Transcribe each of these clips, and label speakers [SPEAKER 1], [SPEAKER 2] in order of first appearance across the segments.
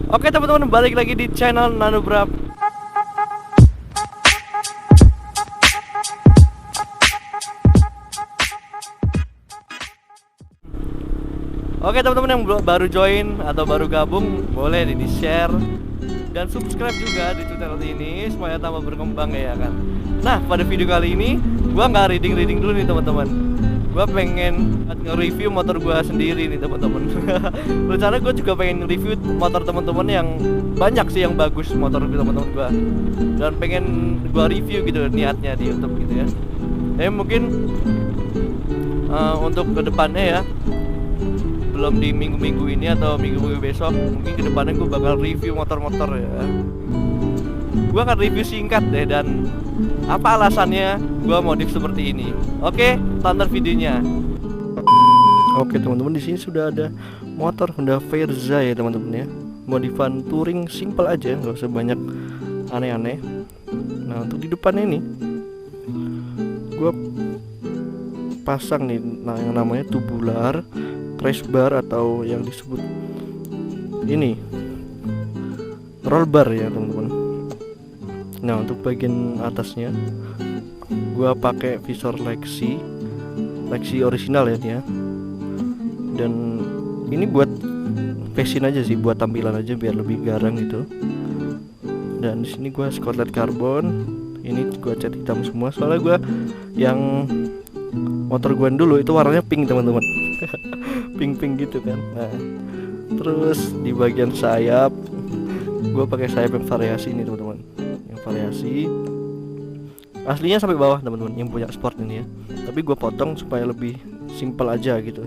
[SPEAKER 1] Oke teman-teman, balik lagi di channel Nanobrap. Oke teman-teman yang baru join atau baru gabung, boleh di share dan subscribe juga di channel ini supaya tambah berkembang ya kan. Nah, pada video kali ini gua nggak reading dulu nih teman-teman. Gua pengen nge-review motor gua sendiri nih teman-teman. Rencana gua juga pengen review motor teman-teman yang banyak sih yang bagus motor teman-teman gua. Dan pengen gua review gitu niatnya di YouTube gitu ya. Mungkin untuk kedepannya ya, belum di minggu-minggu ini atau minggu-minggu besok, mungkin kedepannya gue bakal review motor-motor ya. Gue akan review singkat deh dan apa alasannya gue modif seperti ini. Oke, tonton videonya. Oke teman-teman, di sini sudah ada motor Honda Verza ya teman-teman ya. Modifan touring simple aja, nggak usah banyak aneh-aneh. Nah, untuk di depannya ini gue pasang nih yang namanya tubular crash bar atau yang disebut ini roll bar ya teman-teman. Nah, untuk bagian atasnya gua pakai visor Lexi original ya dia. Dan ini buat fashion aja sih, buat tampilan aja biar lebih garang gitu. Dan di sini gua Scotland carbon, ini gua cat hitam semua soalnya gua yang motor gua dulu itu warnanya pink teman-teman. Pink gitu kan. Nah, terus di bagian sayap gue pakai sayap yang variasi ini teman-teman, yang variasi aslinya sampai bawah teman-teman yang punya sport ini ya, tapi gue potong supaya lebih simpel aja gitu.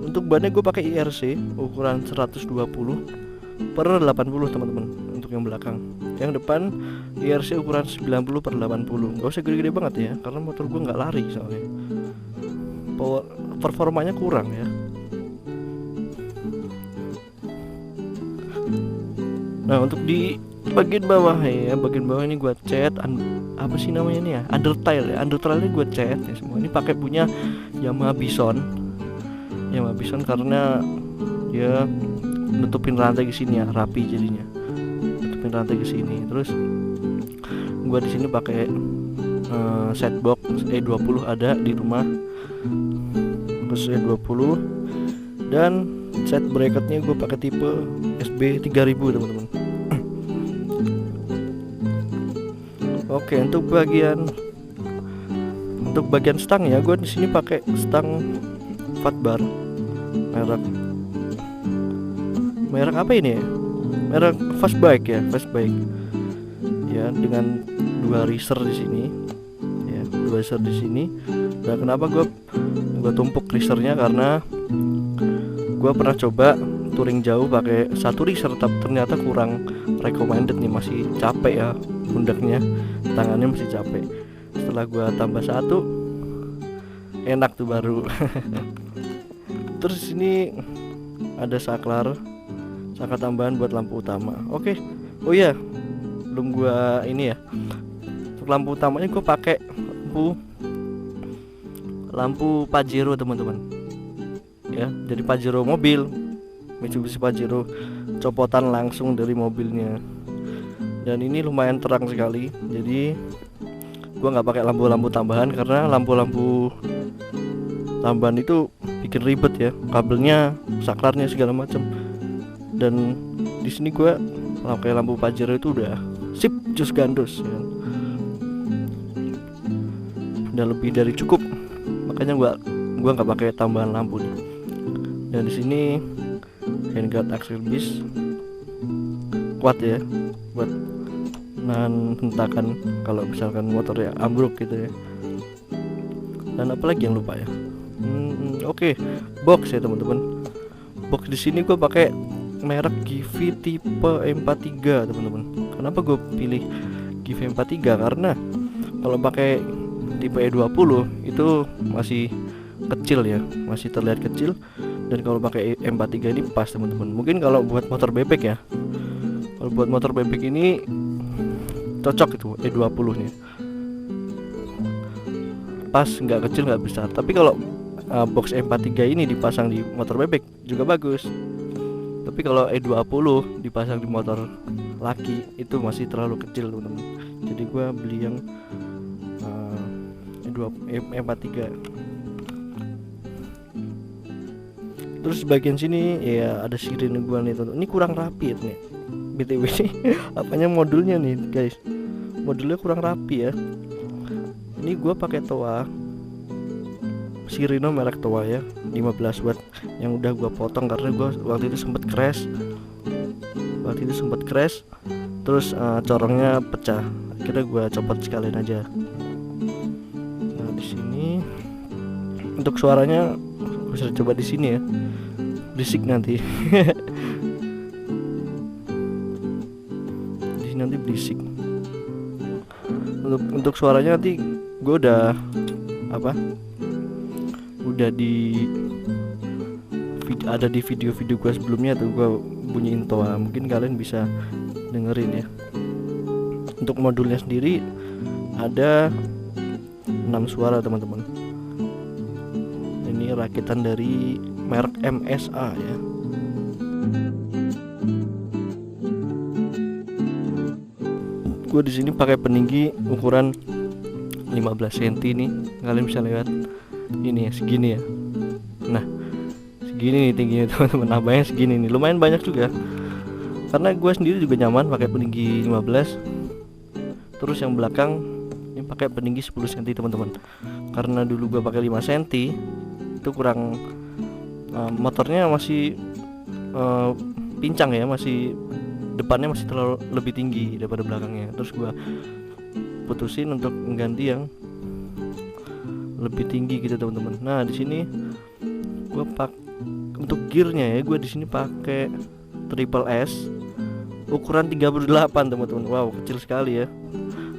[SPEAKER 1] Untuk bannya gue pakai IRC ukuran 120/80 teman-teman untuk yang belakang. Yang depan IRC ukuran 90/80. Gak usah gede-gede banget ya, karena motor gue nggak lari soalnya. Performanya kurang ya. Nah, untuk di bagian bawah ya, bagian bawah ini gue cat apa sih namanya ini ya, undertail ya. Undertailnya gue cat ya semua. Ini pakai punya Yamaha Bison karena dia nutupin rantai ke sini ya, rapi jadinya. Nutupin rantai ke sini. Terus gua di sini pakai setbox E20 ada di rumah. Terus E20 dan set bracketnya gue pakai tipe SB 3000 teman-teman. Oke, untuk bagian stang ya, gue di sini pakai stang Fatbar merek apa ini ya? Merek Fastbike ya, dengan dua riser di sini ya, Dan kenapa gue tumpuk risernya, karena gue pernah coba touring jauh pakai satu riser tapi ternyata kurang recommended nih, masih capek ya pundaknya, tangannya masih capek. Setelah gue tambah satu, enak tuh baru. Terus ini ada saklar tambahan buat lampu utama. Oke. Oh iya, belum gua ini ya. Untuk lampu utamanya gua pakai lampu Pajero teman-teman. Ya, jadi Pajero mobil, Mitsubishi Pajero, copotan langsung dari mobilnya. Dan ini lumayan terang sekali. Jadi gua nggak pakai lampu-lampu tambahan karena lampu-lampu tambahan itu bikin ribet ya, kabelnya, saklarnya segala macam. Dan di sini gue pakai lampu Pajero itu udah sip, jus gandos ya. Udah lebih dari cukup, makanya gue nggak pakai tambahan lampu nih. Dan di sini handguard axle bis kuat ya, buat nahan hentakan kalau misalkan motor ya ambruk gitu ya. Dan apalagi yang lupa ya. Oke, box ya teman-teman. Box di sini gue pakai merek Givi tipe M43 teman-teman. Kenapa gue pilih Givi M43? Karena kalau pakai tipe E20 itu masih kecil ya, masih terlihat kecil. Dan kalau pakai M43 ini pas teman-teman. Mungkin kalau buat motor bebek ya, kalau buat motor bebek ini cocok itu E20 nya, pas, nggak kecil nggak besar. Tapi kalau box E43 ini dipasang di motor bebek juga bagus. Tapi kalau E20 dipasang di motor laki itu masih terlalu kecil teman-teman. Jadi gue beli yang E43. Terus bagian sini ya ada sirine gue nih teman. Ini kurang rapi nih BTW nih. Apanya modulnya nih guys, modulnya kurang rapi ya. Ini gue pakai toa Sirino merek toa ya, 15 watt yang udah gua potong karena gua waktu itu sempet crash. Terus corongnya pecah, akhirnya gua copot sekalian aja. Nah di sini untuk suaranya bisa coba di sini ya, berisik nanti. Di sini nanti berisik. Untuk suaranya nanti gua ada di video-video gue sebelumnya tuh gue bunyiin toa, mungkin kalian bisa dengerin ya. Untuk modulnya sendiri ada 6 suara teman-teman. Ini rakitan dari merek MSA ya. Gue di sini pakai peninggi ukuran 15 cm nih, kalian bisa lihat ini ya, segini ya. Nah segini nih tingginya teman-teman, nambahnya segini nih, lumayan banyak juga karena gue sendiri juga nyaman pakai peninggi 15. Terus yang belakang ini pakai peninggi 10 cm teman-teman, karena dulu gue pakai 5 cm itu kurang, motornya masih pincang ya, masih depannya masih terlalu lebih tinggi daripada belakangnya. Terus gue putusin untuk mengganti yang lebih tinggi gitu teman-teman. Nah di sini gue untuk gearnya ya, gue di sini pakai triple S ukuran 38 teman-teman. Wow, kecil sekali ya.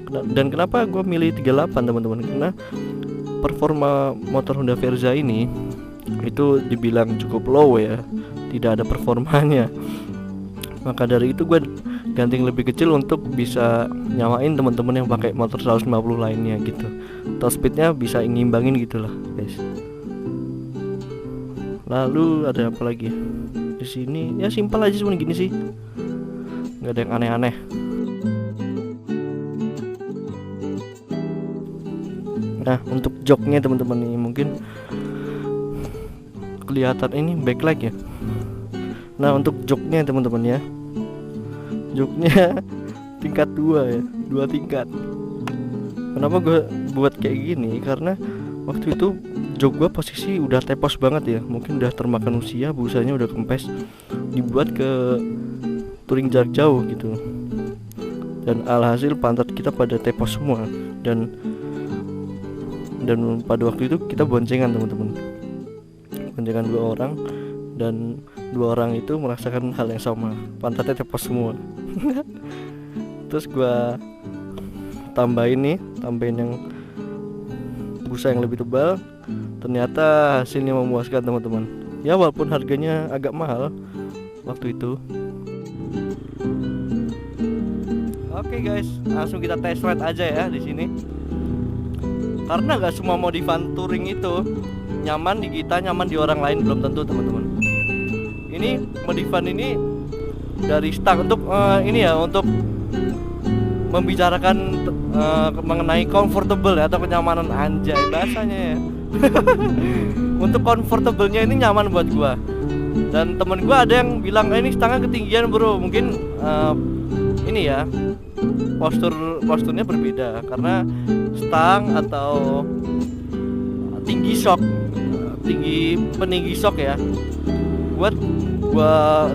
[SPEAKER 1] Dan kenapa gue milih 38 teman-teman? Karena performa motor Honda Verza ini itu dibilang cukup low ya, tidak ada performanya. Maka dari itu gue ganti yang lebih kecil untuk bisa nyamain teman-teman yang pakai motor 150 lainnya gitu. Top speednya bisa ngimbangin gitulah guys. Lalu ada apa lagi di sini? Ya simpel aja cuma gini sih, nggak ada yang aneh-aneh. Nah untuk joknya teman-teman ini mungkin kelihatan ini backlight ya. Nah untuk joknya teman-teman ya, joknya tingkat 2 ya, 2 tingkat. Kenapa gue buat kayak gini? Karena waktu itu jok gue posisi udah tepos banget ya, mungkin udah termakan usia, busanya udah kempes, dibuat ke touring jarak jauh gitu. Dan alhasil pantat kita pada tepos semua, dan pada waktu itu kita boncengan teman-teman, boncengan 2 orang, dan 2 orang itu merasakan hal yang sama, pantatnya tepos semua. Terus gue tambahin yang busa yang lebih tebal, ternyata hasilnya memuaskan teman-teman. Ya walaupun harganya agak mahal waktu itu. Oke guys, langsung kita test ride aja ya di sini. Karena nggak semua modifan touring itu nyaman di kita, nyaman di orang lain, belum tentu teman-teman. Ini modifan ini dari stang untuk ini ya, untuk membicarakan mengenai comfortable ya, atau kenyamanan, anjay bahasanya ya. Untuk comfortable-nya ini nyaman buat gua. Dan temen gua ada yang bilang ini stangnya ketinggian bro, mungkin ini ya posturnya berbeda karena stang atau tinggi peninggi shock ya. Gua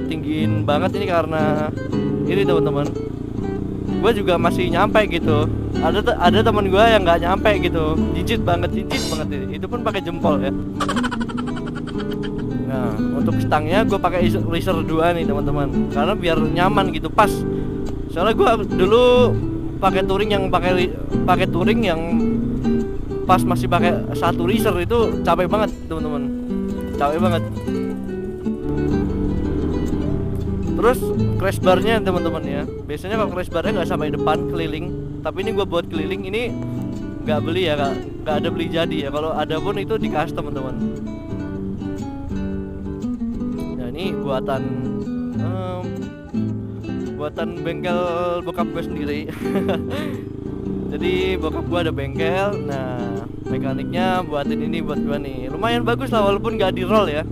[SPEAKER 1] tinggiin banget ini karena ini teman-teman, gue juga masih nyampe gitu. Ada teman gue yang nggak nyampe gitu, jijit banget ini. Itu pun pakai jempol ya. Nah untuk stangnya gue pakai Racer 2 nih teman-teman, karena biar nyaman gitu, pas. Soalnya gue dulu pakai touring yang pas masih pakai 1 Racer itu capek banget teman-teman, capek banget. Terus crash barnya teman-teman ya, biasanya kalau crash barnya nggak sampai depan keliling, tapi ini gue buat keliling. Ini nggak beli ya, nggak ada beli jadi ya. Kalau ada pun itu di custom teman-teman. Nah ini buatan bengkel bokap gue sendiri. Jadi bokap gue ada bengkel. Nah mekaniknya buatin ini buat gue nih. Lumayan bagus lah walaupun nggak di roll ya.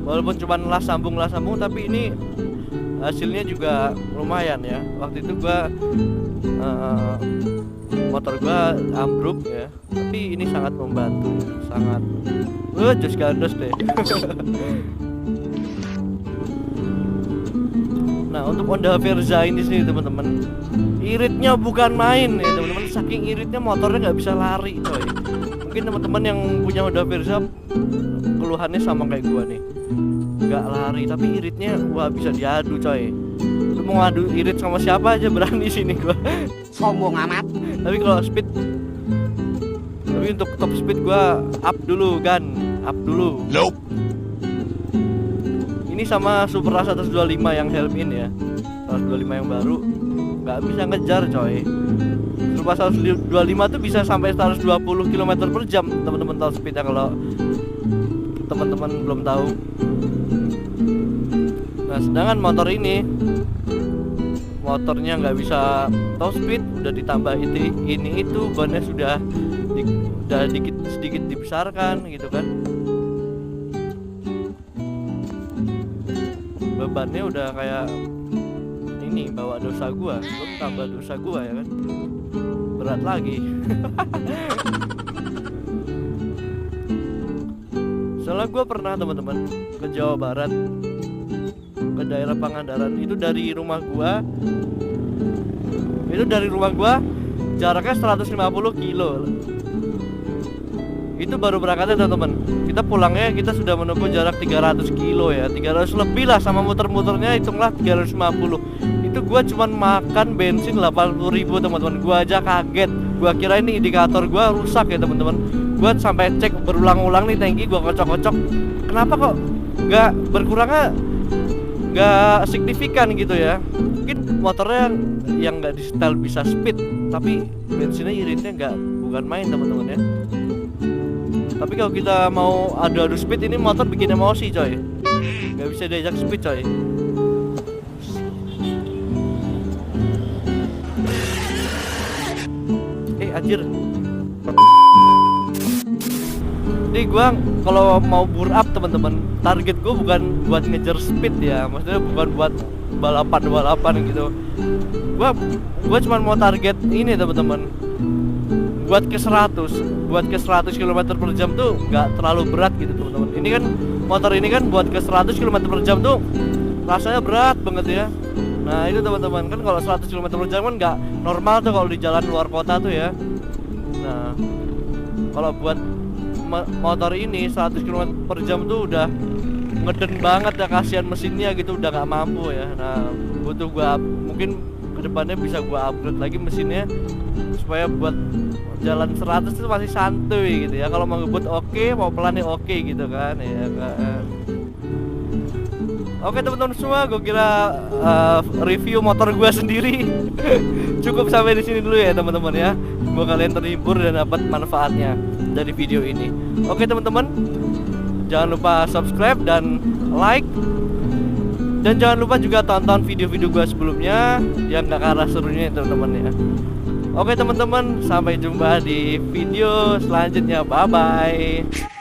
[SPEAKER 1] Walaupun cuma las sambung tapi ini hasilnya juga lumayan ya. Waktu itu gua motor gua ambruk ya, tapi ini sangat membantu, sangat jos gandos deh. Nah untuk Honda Verza ini sih teman-teman, iritnya bukan main ya teman-teman. Saking iritnya motornya nggak bisa lari coy. Mungkin teman-teman yang punya Honda Verza keluhannya sama kayak gua nih, nggak lari tapi iritnya wah bisa diadu coy. Lu mau ngadu irit sama siapa aja berani sini gua.
[SPEAKER 2] Sombong amat.
[SPEAKER 1] Tapi kalau speed, tapi untuk top speed gua up dulu. Nope. Ini sama Supra 125 yang helm in ya, 125 yang baru nggak bisa ngejar coy. Supra 125 tuh bisa sampai 120 km per jam teman-teman tahu speednya kalau teman-teman belum tahu. Nah sedangkan motor ini motornya nggak bisa top speed, udah ditambah ini itu bannya sudah sedikit dibesarkan gitu kan. Bebannya udah kayak ini bawa dosa gua, belum tambah dosa gua ya kan, berat lagi. Soalnya gue pernah teman-teman ke Jawa Barat, ke daerah Pangandaran. Itu dari rumah gua jaraknya 150 kilo. Itu baru berangkatnya teman-teman. Kita pulangnya kita sudah menempuh jarak 300 kilo ya, 300 lebih lah sama muter-muternya, hitunglah 350. Itu gua cuman makan bensin 80.000 teman-teman. Gua aja kaget, gua kira ini indikator gua rusak ya teman-teman. Gua sampai cek berulang-ulang nih tangki, gua kocok-kocok, kenapa kok nggak berkurangnya nggak signifikan gitu ya. Mungkin motornya yang nggak di setel bisa speed, tapi bensinnya iritnya bukan main teman-teman ya. Tapi kalau kita mau adu-adu speed, ini motor bikin emosi coy, nggak bisa diajak speed coy. Anjir. Jadi gua kalau mau bur up teman-teman, target gua bukan buat ngejar speed ya, maksudnya bukan buat balapan gitu. Gua cuma mau target ini teman-teman, buat ke 100 km per jam tuh nggak terlalu berat gitu teman-teman. Ini kan motor ini kan buat ke 100 km per jam tuh rasanya berat banget ya. Nah itu teman-teman, kan kalau 100 km per jam kan nggak normal tuh kalau di jalan luar kota tuh ya. Nah kalau buat motor ini 100 km per jam tuh udah ngeden banget ya, kasihan mesinnya gitu, udah nggak mampu ya. Nah butuh gua mungkin kedepannya bisa gua upgrade lagi mesinnya supaya buat jalan 100 itu masih santuy gitu ya. Kalau mau ngebut oke, mau pelan oke gitu kan ya kan. Oke teman-teman semua, gue kira review motor gue sendiri cukup sampai di sini dulu ya teman-teman ya. Semoga kalian terhibur dan dapat manfaatnya dari video ini. Oke teman-teman, jangan lupa subscribe dan like, dan jangan lupa juga tonton video-video gue sebelumnya yang gak kalah serunya ya teman-teman ya. Oke teman-teman, sampai jumpa di video selanjutnya. Bye bye.